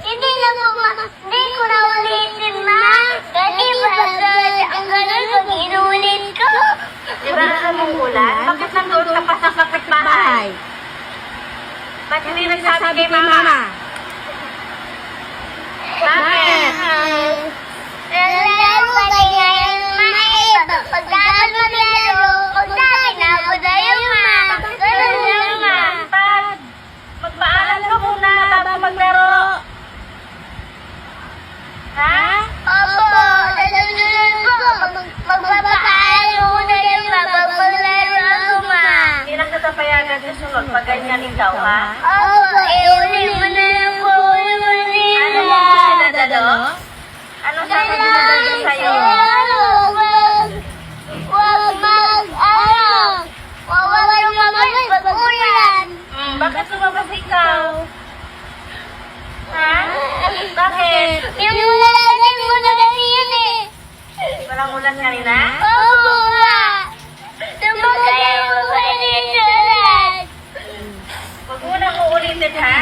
Hindi na po, ma. Hindi ko na ulitin, ma. Kasi ang ganun pag inulit ko. Di ba alam mong ulan? Bakit nandun ka pa sa kapitbahay? Ba't hindi nagsabi kay mama? Bakit? Lalaro ba ngayon, ma? Pag dapat maglaro, pagsabi na ako sa'yo, ma. Ganun lang, ma. Magpaalam ka muna bago maglaro. Ha? Opo, sasunod po. Magpapaalam muna yung ma. Magpaglaro ako, ma. Hindi lang kita payagan susunod pag ganyan ikaw, ha? Opo, uli mo na lang po. Ano mo ba sinadalo? Ano sabi dinadalo sa'yo? Huwag pag-ulan. Bakit lumabas ikaw? Ha? Bakit? Yung ulan mo na kasi yan eh. Walang ulan kanina? Opo nga. Sumakay mo kanina ulan. Huwag mo na uulitin, ha?